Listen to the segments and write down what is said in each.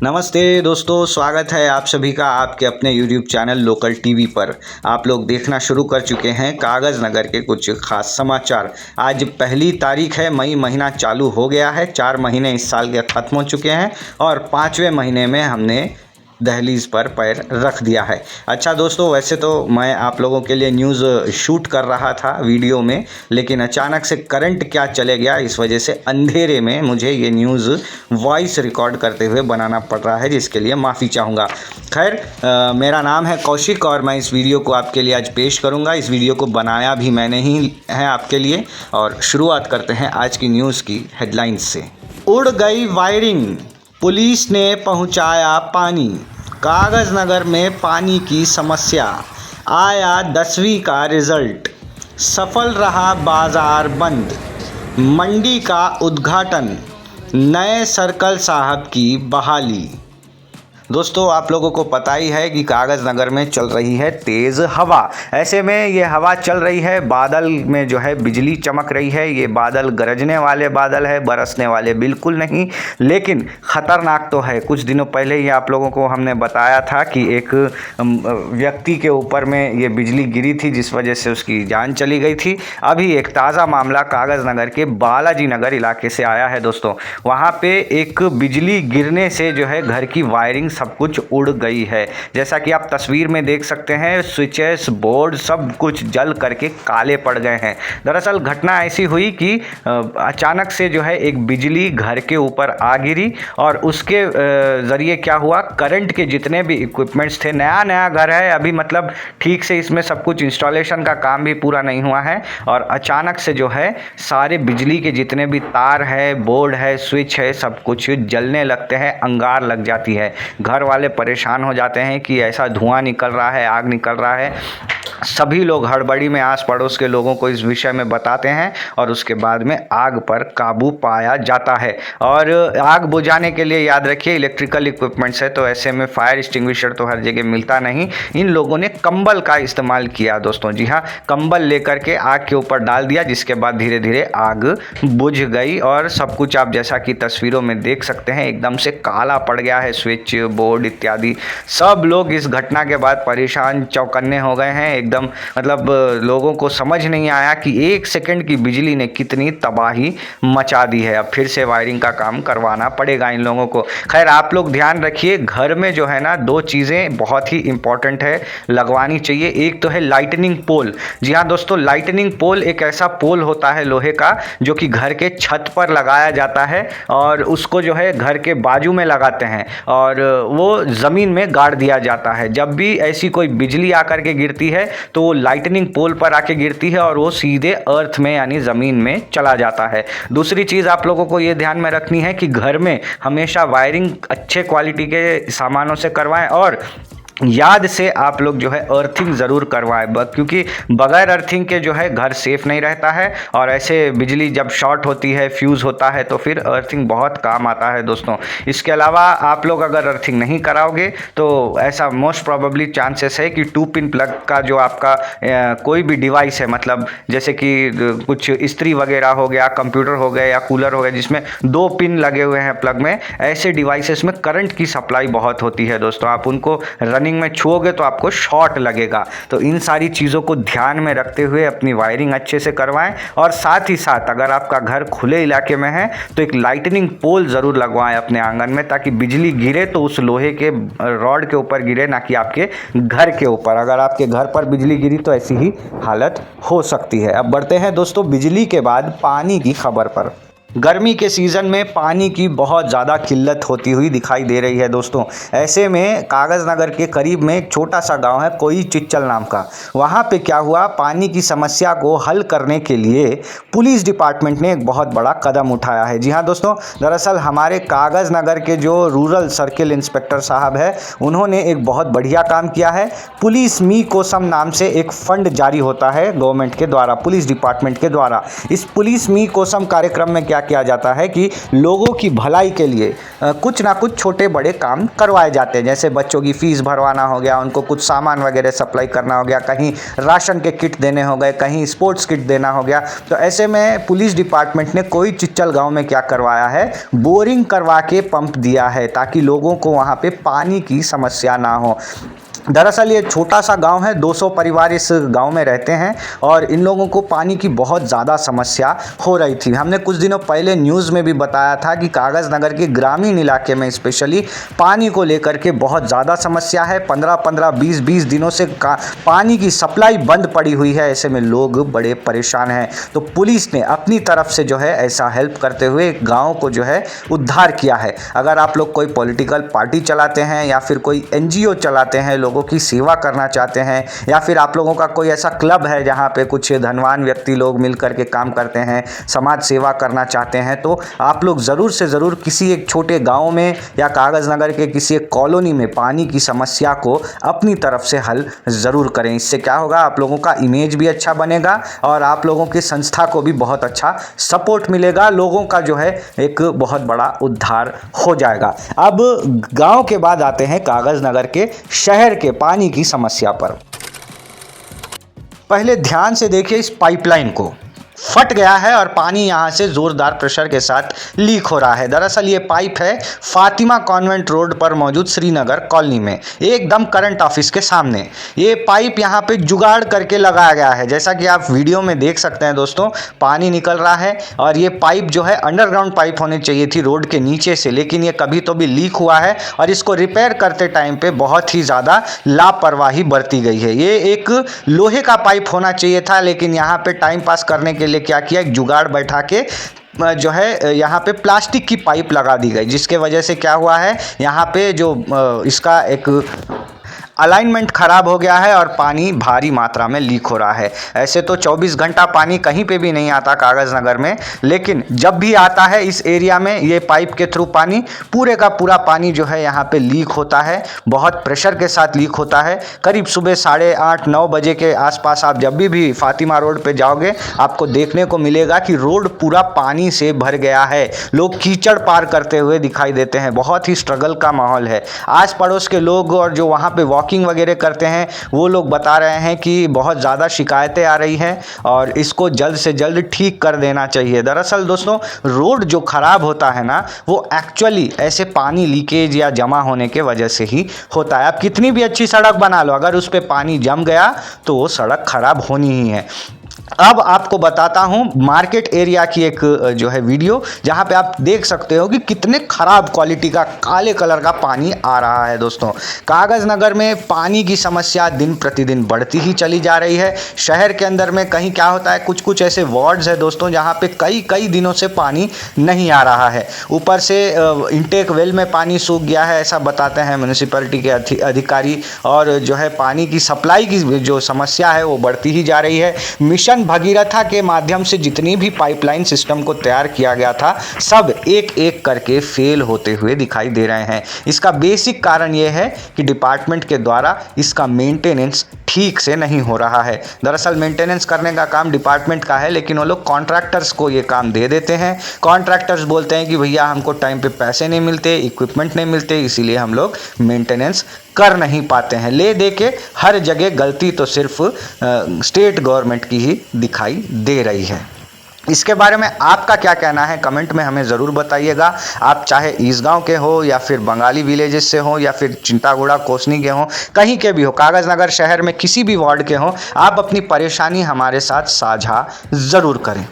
नमस्ते दोस्तों, स्वागत है आप सभी का आपके अपने YouTube चैनल लोकल टीवी पर। आप लोग देखना शुरू कर चुके हैं कागज़ नगर के कुछ खास समाचार। आज पहली तारीख है, मई महीना चालू हो गया है। 4 महीने इस साल के ख़त्म हो चुके हैं और 5वें महीने में हमने दहलीज पर पैर रख दिया है। अच्छा दोस्तों, वैसे तो मैं आप लोगों के लिए न्यूज़ शूट कर रहा था वीडियो में, लेकिन अचानक से करंट क्या चले गया, इस वजह से अंधेरे में मुझे ये न्यूज़ वॉइस रिकॉर्ड करते हुए बनाना पड़ रहा है, जिसके लिए माफ़ी चाहूँगा। खैर, मेरा नाम है कौशिक और मैं इस वीडियो को आपके लिए आज पेश करूँगा। इस वीडियो को बनाया भी मैंने ही है आपके लिए। और शुरुआत करते हैं आज की न्यूज़ की हेडलाइंस से। उड़ गई वायरिंग, पुलिस ने पहुंचाया पानी। कागज़ नगर में पानी की समस्या, आया 10वीं का रिजल्ट। सफल रहा बाजार बंद, मंडी का उद्घाटन, नए सर्कल साहब की बहाली। दोस्तों, आप लोगों को पता ही है कि कागज़ नगर में चल रही है तेज़ हवा। ऐसे में ये हवा चल रही है, बादल में जो है बिजली चमक रही है। ये बादल गरजने वाले बादल है, बरसने वाले बिल्कुल नहीं, लेकिन ख़तरनाक तो है। कुछ दिनों पहले ही आप लोगों को हमने बताया था कि एक व्यक्ति के ऊपर में ये बिजली गिरी थी, जिस वजह से उसकी जान चली गई थी। अभी एक ताज़ा मामला कागज़ नगर के बालाजी नगर इलाके से आया है दोस्तों। वहाँ पे एक बिजली गिरने से जो है घर की वायरिंग सब कुछ उड़ गई है। जैसा कि आप तस्वीर में देख सकते हैं, स्विचेस बोर्ड सब कुछ जल करके काले पड़ गए हैं। दरअसल घटना ऐसी हुई कि अचानक से जो है एक बिजली घर के ऊपर आ गिरी और उसके ज़रिए क्या हुआ, करंट के जितने भी इक्विपमेंट्स थे, नया घर है अभी, मतलब ठीक से इसमें सब कुछ इंस्टॉलेशन का काम भी पूरा नहीं हुआ है, और अचानक से जो है सारे बिजली के जितने भी तार है, बोर्ड है, स्विच है, सब कुछ जलने लगते हैं, अंगार लग जाती है। घर वाले परेशान हो जाते हैं कि ऐसा धुआं निकल रहा है, आग निकल रहा है। सभी लोग हड़बड़ी में आस पड़ोस के लोगों को इस विषय में बताते हैं और उसके बाद में आग पर काबू पाया जाता है। और आग बुझाने के लिए याद रखिए इलेक्ट्रिकल इक्विपमेंट्स है, तो ऐसे में फायर एक्सटिंग्विशर तो हर जगह मिलता नहीं। इन लोगों ने कंबल का इस्तेमाल किया दोस्तों। जी हाँ, कंबल लेकर के आग के ऊपर डाल दिया, जिसके बाद धीरे धीरे आग बुझ गई और सब कुछ आप जैसा कि तस्वीरों में देख सकते हैं एकदम से काला पड़ गया है, स्विच बोर्ड इत्यादि। सब लोग इस घटना के बाद परेशान चौकन्ने हो गए हैं एकदम। मतलब लोगों को समझ नहीं आया कि 1 सेकंड की बिजली ने कितनी तबाही मचा दी है। अब फिर से वायरिंग का काम करवाना पड़ेगा इन लोगों को। खैर, आप लोग ध्यान रखिए, घर में जो है ना 2 चीज़ें बहुत ही इंपॉर्टेंट है, लगवानी चाहिए। एक तो है लाइटनिंग पोल। जी हाँ दोस्तों, लाइटनिंग पोल एक ऐसा पोल होता है लोहे का, जो कि घर के छत पर लगाया जाता है और उसको जो है घर के बाजू में लगाते हैं और वो ज़मीन में गाड़ दिया जाता है। जब भी ऐसी कोई बिजली आकर के गिरती है तो वो लाइटनिंग पोल पर आके गिरती है और वो सीधे अर्थ में यानी ज़मीन में चला जाता है। दूसरी चीज़ आप लोगों को ये ध्यान में रखनी है कि घर में हमेशा वायरिंग अच्छे क्वालिटी के सामानों से करवाएं और याद से आप लोग जो है अर्थिंग ज़रूर करवाएं, क्योंकि बगैर अर्थिंग के जो है घर सेफ नहीं रहता है। और ऐसे बिजली जब शॉर्ट होती है, फ्यूज़ होता है, तो फिर अर्थिंग बहुत काम आता है दोस्तों। इसके अलावा आप लोग अगर अर्थिंग नहीं कराओगे तो ऐसा मोस्ट प्रोबेबली चांसेस है कि 2 पिन प्लग का जो आपका कोई भी डिवाइस है, मतलब जैसे कि कुछ इस्त्री वगैरह हो गया, कंप्यूटर हो गया या कूलर हो गया जिसमें 2 पिन लगे हुए हैं प्लग में, ऐसे डिवाइसेस में करंट की सप्लाई बहुत होती है दोस्तों। आप उनको रनिंग में छुओगे तो आपको शॉर्ट लगेगा। तो इन सारी चीज़ों को ध्यान में रखते हुए अपनी वायरिंग अच्छे से करवाएं और साथ ही साथ अगर आपका घर खुले इलाके में है तो एक लाइटनिंग पोल ज़रूर लगवाएं अपने आंगन में, ताकि बिजली गिरे तो उस लोहे के रॉड के ऊपर गिरे, ना कि आपके घर के ऊपर। अगर आपके घर पर बिजली गिरी तो ऐसी ही हालत हो सकती है। अब बढ़ते हैं दोस्तों बिजली के बाद पानी की खबर पर। गर्मी के सीज़न में पानी की बहुत ज़्यादा किल्लत होती हुई दिखाई दे रही है दोस्तों। ऐसे में कागज़ नगर के करीब में एक छोटा सा गांव है कोई चिच्चल नाम का। वहां पे क्या हुआ, पानी की समस्या को हल करने के लिए पुलिस डिपार्टमेंट ने एक बहुत बड़ा कदम उठाया है। जी हाँ दोस्तों, दरअसल हमारे कागज़ नगर के जो रूरल सर्किल इंस्पेक्टर साहब है, उन्होंने एक बहुत बढ़िया काम किया है। पुलिस मी कोसम नाम से एक फंड जारी होता है गवर्नमेंट के द्वारा, पुलिस डिपार्टमेंट के द्वारा। इस पुलिस मी कोसम कार्यक्रम में क्या किया जाता है कि लोगों की भलाई के लिए कुछ ना कुछ छोटे बड़े काम करवाए जाते हैं, जैसे बच्चों की फीस भरवाना हो गया, उनको कुछ सामान वगैरह सप्लाई करना हो गया, कहीं राशन के किट देने हो गए, कहीं स्पोर्ट्स किट देना हो गया। तो ऐसे में पुलिस डिपार्टमेंट ने कोई चिच्चल गांव में क्या करवाया है, बोरिंग करवा के पंप दिया है ताकि लोगों को वहां पे पानी की समस्या ना हो। दरअसल ये छोटा सा गांव है, 200 परिवार इस गांव में रहते हैं और इन लोगों को पानी की बहुत ज़्यादा समस्या हो रही थी। हमने कुछ दिनों पहले न्यूज़ में भी बताया था कि कागज़ नगर के ग्रामीण इलाके में स्पेशली पानी को लेकर के बहुत ज़्यादा समस्या है। 15-15, 20-20 दिनों से पानी की सप्लाई बंद पड़ी हुई है। ऐसे में लोग बड़े परेशान हैं। तो पुलिस ने अपनी तरफ से जो है ऐसा हेल्प करते हुए गाँव को जो है उद्धार किया है। अगर आप लोग कोई पॉलिटिकल पार्टी चलाते हैं या फिर कोई NGO चलाते हैं, लोगों की सेवा करना चाहते हैं, या फिर आप लोगों का कोई ऐसा क्लब है जहां पे कुछ धनवान व्यक्ति लोग मिल करके काम करते हैं, समाज सेवा करना चाहते हैं, तो आप लोग ज़रूर से ज़रूर किसी एक छोटे गांव में या कागज़ नगर के किसी एक कॉलोनी में पानी की समस्या को अपनी तरफ से हल ज़रूर करें। इससे क्या होगा, आप लोगों का इमेज भी अच्छा बनेगा और आप लोगों की संस्था को भी बहुत अच्छा सपोर्ट मिलेगा। लोगों का जो है एक बहुत बड़ा उद्धार हो जाएगा। अब गांव के बाद आते हैं कागज़ नगर के शहर के पानी की समस्या पर। पहले ध्यान से देखिए इस पाइपलाइन को, फट गया है और पानी यहाँ से ज़ोरदार प्रेशर के साथ लीक हो रहा है। दरअसल ये पाइप है फातिमा कॉन्वेंट रोड पर मौजूद श्रीनगर कॉलोनी में, एकदम करंट ऑफिस के सामने। ये पाइप यहाँ पे जुगाड़ करके लगाया गया है, जैसा कि आप वीडियो में देख सकते हैं दोस्तों। पानी निकल रहा है और ये पाइप जो है अंडरग्राउंड पाइप होनी चाहिए थी रोड के नीचे से, लेकिन ये कभी तो भी लीक हुआ है और इसको रिपेयर करते टाइम पे बहुत ही ज़्यादा लापरवाही बरती गई है। ये एक लोहे का पाइप होना चाहिए था, लेकिन यहाँ पे टाइम पास करने के लिए क्या किया, एक जुगाड़ बैठा के जो है यहाँ पे प्लास्टिक की पाइप लगा दी गई, जिसके वजह से क्या हुआ है, यहाँ पे जो इसका एक अलाइनमेंट ख़राब हो गया है और पानी भारी मात्रा में लीक हो रहा है। ऐसे तो 24 घंटा पानी कहीं पे भी नहीं आता कागज़ नगर में, लेकिन जब भी आता है इस एरिया में ये पाइप के थ्रू पानी, पूरे का पूरा पानी जो है यहाँ पे लीक होता है, बहुत प्रेशर के साथ लीक होता है। करीब सुबह 8:30-9 बजे के आसपास आप जब भी फातिमा रोड पे जाओगे, आपको देखने को मिलेगा कि रोड पूरा पानी से भर गया है। लोग कीचड़ पार करते हुए दिखाई देते हैं, बहुत ही स्ट्रगल का माहौल है। आस पड़ोस के लोग और जो वहाँ पे वॉकिंग वगैरह करते हैं वो लोग बता रहे हैं कि बहुत ज़्यादा शिकायतें आ रही हैं और इसको जल्द से जल्द ठीक कर देना चाहिए। दरअसल दोस्तों, रोड जो ख़राब होता है ना, वो एक्चुअली ऐसे पानी लीकेज या जमा होने के वजह से ही होता है। आप कितनी भी अच्छी सड़क बना लो, अगर उस पर पानी जम गया तो वो सड़क ख़राब होनी ही है। अब आपको बताता हूं मार्केट एरिया की एक जो है वीडियो, जहां पे आप देख सकते हो कि कितने खराब क्वालिटी का काले कलर का पानी आ रहा है। दोस्तों, कागज़ नगर में पानी की समस्या दिन प्रतिदिन बढ़ती ही चली जा रही है। शहर के अंदर में कहीं क्या होता है, कुछ कुछ ऐसे वार्ड्स है दोस्तों जहां पे कई दिनों से पानी नहीं आ रहा है। ऊपर से इंटेक वेल में पानी सूख गया है, ऐसा बताते हैं म्यूनिसिपैलिटी के अधिकारी, और जो है पानी की सप्लाई की जो समस्या है वो बढ़ती ही जा रही है। मिशन भगीरथा के माध्यम से जितनी भी पाइपलाइन सिस्टम को तैयार किया गया था, सब एक एक करके फेल होते हुए दिखाई दे रहे हैं। इसका बेसिक कारण यह है कि डिपार्टमेंट के द्वारा इसका मेंटेनेंस ठीक से नहीं हो रहा है। दरअसल मेंटेनेंस करने का काम डिपार्टमेंट का है, लेकिन वो लोग कॉन्ट्रैक्टर्स को ये काम दे देते हैं। कॉन्ट्रैक्टर्स बोलते हैं कि भैया हमको टाइम पे पैसे नहीं मिलते, इक्विपमेंट नहीं मिलते, इसीलिए हम लोग मेंटेनेंस कर नहीं पाते हैं। ले दे के हर जगह गलती तो सिर्फ स्टेट गवर्नमेंट की ही दिखाई दे रही है। इसके बारे में आपका क्या कहना है, कमेंट में हमें ज़रूर बताइएगा। आप चाहे ईसगांव के हो या फिर बंगाली विलेजेस से हो या फिर चिंतागुड़ा कोसनी के हो, कहीं के भी हो, कागज़ नगर शहर में किसी भी वार्ड के हो, आप अपनी परेशानी हमारे साथ साझा ज़रूर करें।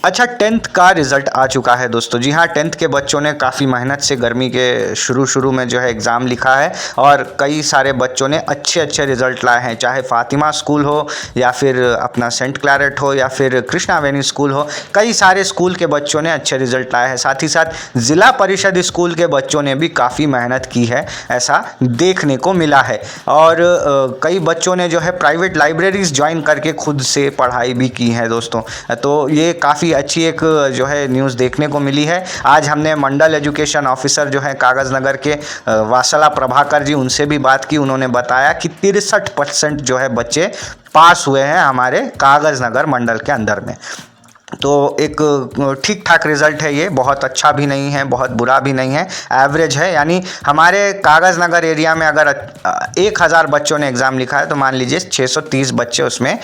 अच्छा, 10th का रिज़ल्ट आ चुका है दोस्तों। जी हाँ, 10th के बच्चों ने काफ़ी मेहनत से गर्मी के शुरू में जो है एग्ज़ाम लिखा है और कई सारे बच्चों ने अच्छे रिज़ल्ट लाए हैं, चाहे फातिमा स्कूल हो या फिर अपना सेंट क्लैरेट हो या फिर कृष्णा वेन्यू स्कूल हो। कई सारे स्कूल के बच्चों ने अच्छे रिज़ल्ट लाए हैं। साथ ही साथ ज़िला परिषद स्कूल के बच्चों ने भी काफ़ी मेहनत की है, ऐसा देखने को मिला है। और कई बच्चों ने जो है प्राइवेट लाइब्रेरीज़ ज्वाइन करके खुद से पढ़ाई भी की है दोस्तों। तो ये काफ़ी अच्छी एक जो है न्यूज़ देखने को मिली है। आज हमने मंडल एजुकेशन ऑफिसर जो है कागज़ नगर के वासला प्रभाकर जी, उनसे भी बात की। उन्होंने बताया कि 63% जो है बच्चे पास हुए हैं हमारे कागज़ नगर मंडल के अंदर में। तो एक ठीक ठाक रिज़ल्ट है ये, बहुत अच्छा भी नहीं है, बहुत बुरा भी नहीं है, एवरेज है। यानी हमारे कागज़ नगर एरिया में अगर 1000 बच्चों ने एग्ज़ाम लिखा है तो मान लीजिए 630 बच्चे उसमें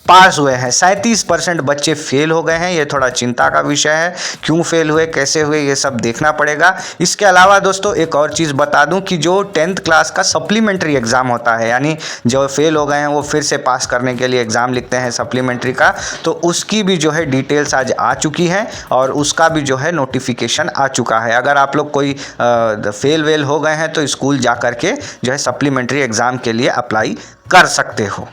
पास हुए हैं। 37% बच्चे फेल हो गए हैं। ये थोड़ा चिंता का विषय है। क्यों फेल हुए, कैसे हुए, ये सब देखना पड़ेगा। इसके अलावा दोस्तों एक और चीज़ बता दूं कि जो 10th क्लास का सप्लीमेंट्री एग्ज़ाम होता है, यानी जो फेल हो गए हैं वो फिर से पास करने के लिए एग्ज़ाम लिखते हैं सप्लीमेंट्री का, तो उसकी भी जो है डिटेल्स आज आ चुकी है और उसका भी जो है नोटिफिकेशन आ चुका है। अगर आप लोग कोई फेल वेल हो गए हैं तो स्कूल जा कर के जो है सप्लीमेंट्री एग्ज़ाम के लिए अप्लाई कर सकते हो।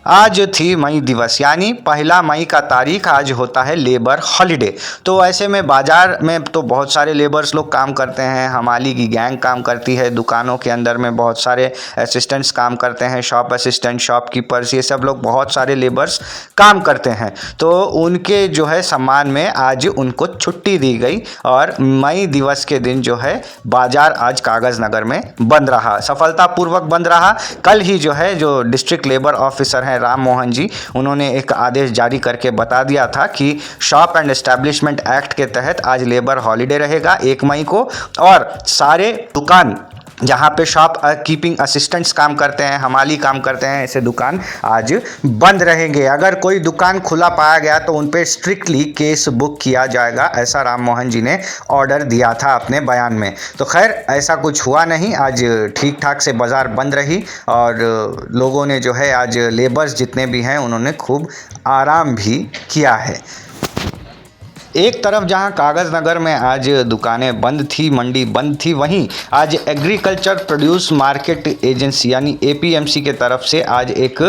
आज थी मई दिवस, यानी 1 मई का तारीख आज होता है लेबर हॉलिडे। तो ऐसे में बाज़ार में तो बहुत सारे लेबर्स लोग काम करते हैं, हमाली की गैंग काम करती है, दुकानों के अंदर में बहुत सारे असिस्टेंट्स काम करते हैं, शॉप असिस्टेंट, शॉपकीपर्स, ये सब लोग बहुत सारे लेबर्स काम करते हैं। तो उनके जो है सम्मान में आज उनको छुट्टी दी गई और मई दिवस के दिन जो है बाज़ार आज कागज़ नगर में बंद रहा, सफलतापूर्वक बंद रहा। कल ही जो है जो डिस्ट्रिक्ट लेबर ऑफिसर हैं राम मोहन जी, उन्होंने एक आदेश जारी करके बता दिया था कि शॉप एंड एस्टैब्लिशमेंट एक्ट के तहत आज लेबर हॉलिडे रहेगा 1 मई को, और सारे दुकान जहाँ पे शॉप कीपिंग असिस्टेंट्स काम करते हैं, हमाली काम करते हैं, ऐसे दुकान आज बंद रहेंगे। अगर कोई दुकान खुला पाया गया तो उन पे स्ट्रिक्टली केस बुक किया जाएगा, ऐसा राम मोहन जी ने ऑर्डर दिया था अपने बयान में। तो खैर ऐसा कुछ हुआ नहीं, आज ठीक ठाक से बाज़ार बंद रही और लोगों ने जो है आज लेबर्स जितने भी हैं उन्होंने खूब आराम भी किया है। एक तरफ जहां कागज़ नगर में आज दुकानें बंद थी, मंडी बंद थी, वहीं आज एग्रीकल्चर प्रोड्यूस मार्केट एजेंसी यानी एपीएमसी के तरफ से आज एक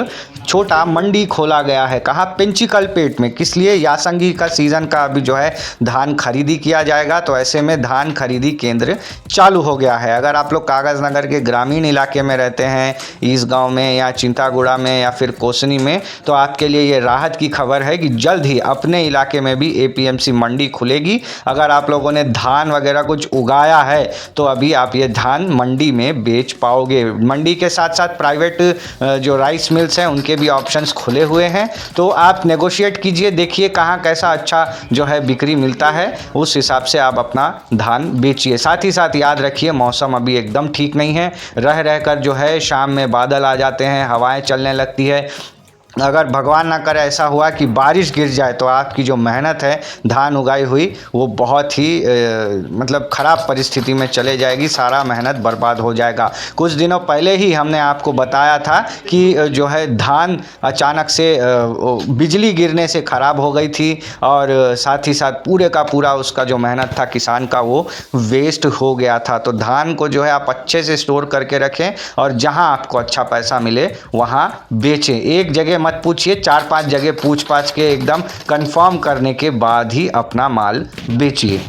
छोटा मंडी खोला गया है। कहाँ? पेंचिकलपेट में। किस लिए? यासंगी का सीज़न का अभी जो है धान खरीदी किया जाएगा, तो ऐसे में धान खरीदी केंद्र चालू हो गया है। अगर आप लोग कागज़ नगर के ग्रामीण इलाके में रहते हैं, ईस गांव में या चिंतागुड़ा में या फिर कोसनी में, तो आपके लिए ये राहत की खबर है कि जल्द ही अपने इलाके में भी एपीएमसी मंडी खुलेगी। अगर आप लोगों ने धान वगैरह कुछ उगाया है तो अभी आप ये धान मंडी में बेच पाओगे। मंडी के साथ साथ प्राइवेट जो राइस मिल्स हैं उनके भी ऑप्शंस खुले हुए हैं, तो आप नेगोशिएट कीजिए, देखिए कहाँ कैसा अच्छा जो है बिक्री मिलता है, उस हिसाब से आप अपना धान बेचिए। साथ ही साथ याद रखिए मौसम अभी एकदम ठीक नहीं है, रह रहकर जो है शाम में बादल आ जाते हैं, हवाएं चलने लगती है। अगर भगवान ना करे ऐसा हुआ कि बारिश गिर जाए तो आपकी जो मेहनत है धान उगाई हुई वो बहुत ही मतलब ख़राब परिस्थिति में चले जाएगी, सारा मेहनत बर्बाद हो जाएगा। कुछ दिनों पहले ही हमने आपको बताया था कि जो है धान अचानक से बिजली गिरने से ख़राब हो गई थी और साथ ही साथ पूरे का पूरा उसका जो मेहनत था किसान का वो वेस्ट हो गया था। तो धान को जो है आप अच्छे से स्टोर करके रखें और जहां आपको अच्छा पैसा मिले वहां बेचें। एक जगह मत पूछिए, 4-5 जगह पूछ पाछ के एकदम कंफर्म करने के बाद ही अपना माल बेचिए।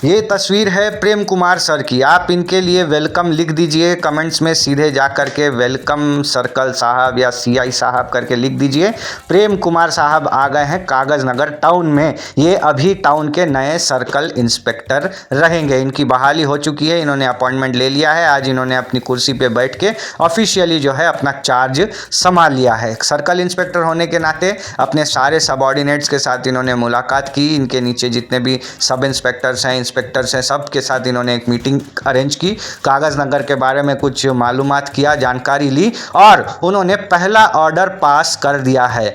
ये तस्वीर है प्रेम कुमार सर की, आप इनके लिए वेलकम लिख दीजिए कमेंट्स में, सीधे जा कर के वेलकम सर्कल साहब या सीआई साहब करके लिख दीजिए। प्रेम कुमार साहब आ गए हैं कागज़ नगर टाउन में, ये अभी टाउन के नए सर्कल इंस्पेक्टर रहेंगे। इनकी बहाली हो चुकी है, इन्होंने अपॉइंटमेंट ले लिया है, आज इन्होंने अपनी कुर्सी पे बैठ के ऑफिशियली जो है अपना चार्ज संभाल लिया है। सर्कल इंस्पेक्टर होने के नाते अपने सारे सबऑर्डिनेट्स के साथ इन्होंने मुलाकात की, इनके नीचे जितने भी सब इंस्पेक्टर्स हैं, इंस्पेक्टर्स हैं, सब के साथ इन्होंने एक मीटिंग अरेंज की, कागज़ नगर के बारे में कुछ मालूमात किया, जानकारी ली और उन्होंने पहला ऑर्डर पास कर दिया है।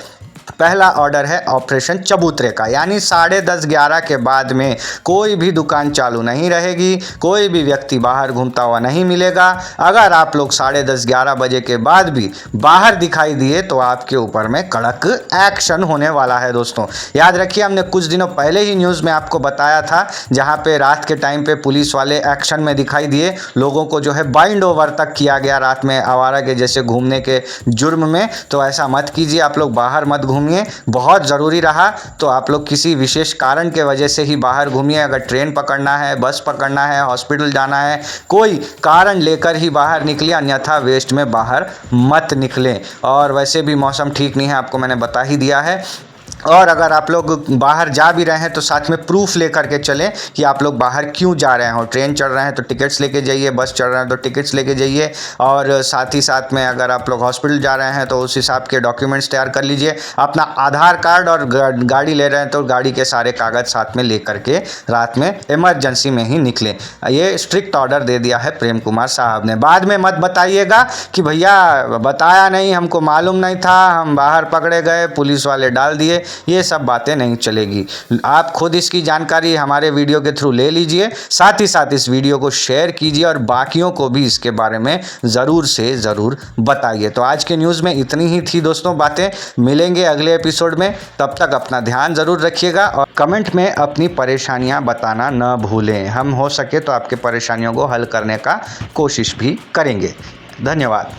पहला ऑर्डर है ऑपरेशन चबूतरे का, यानी 10:30-11 के बाद में कोई भी दुकान चालू नहीं रहेगी, कोई भी व्यक्ति बाहर घूमता हुआ नहीं मिलेगा। अगर आप लोग 10:30-11 बजे के बाद भी बाहर दिखाई दिए तो आपके ऊपर में कड़क एक्शन होने वाला है दोस्तों। याद रखिए, हमने कुछ दिनों पहले ही न्यूज़ में आपको बताया था, जहां पे रात के टाइम पे पुलिस वाले एक्शन में दिखाई दिए, लोगों को जो है बाइंड ओवर तक किया गया रात में आवारा के जैसे घूमने के जुर्म में। तो ऐसा मत कीजिए, आप लोग बाहर मत घूमिए। बहुत ज़रूरी रहा तो आप लोग किसी विशेष कारण के वजह से ही बाहर घूमिए। अगर ट्रेन पकड़ना है, बस पकड़ना है, हॉस्पिटल जाना है, कोई कारण लेकर ही बाहर निकलिए, अन्यथा वेस्ट में बाहर मत निकलें। और वैसे भी मौसम ठीक नहीं है, आपको मैंने बता ही दिया है। और अगर आप लोग बाहर जा भी रहे हैं तो साथ में प्रूफ लेकर के चलें कि आप लोग बाहर क्यों जा रहे हो। ट्रेन चढ़ रहे हैं तो टिकट्स लेके जाइए, बस चढ़ रहे हैं तो टिकट्स लेके जाइए, और साथ ही साथ में अगर आप लोग हॉस्पिटल जा रहे हैं तो उस हिसाब के डॉक्यूमेंट्स तैयार कर लीजिए। अपना आधार कार्ड, और गाड़ी ले रहे हैं तो गाड़ी के सारे कागज़ साथ में ले करके रात में इमरजेंसी में ही निकलें। ये स्ट्रिक्ट ऑर्डर दे दिया है प्रेम कुमार साहब ने। बाद में मत बताइएगा कि भैया बताया नहीं, हमको मालूम नहीं था, हम बाहर पकड़े गए, पुलिस वाले डाल दिए। ये सब बातें नहीं चलेगी। आप खुद इसकी जानकारी हमारे वीडियो के थ्रू ले लीजिए, साथ ही साथ इस वीडियो को शेयर कीजिए और बाकियों को भी इसके बारे में ज़रूर से ज़रूर बताइए। तो आज के न्यूज़ में इतनी ही थी दोस्तों बातें। मिलेंगे अगले एपिसोड में, तब तक अपना ध्यान ज़रूर रखिएगा और कमेंट में अपनी परेशानियां बताना न भूलें। हम हो सके तो आपके परेशानियों को हल करने का कोशिश भी करेंगे। धन्यवाद।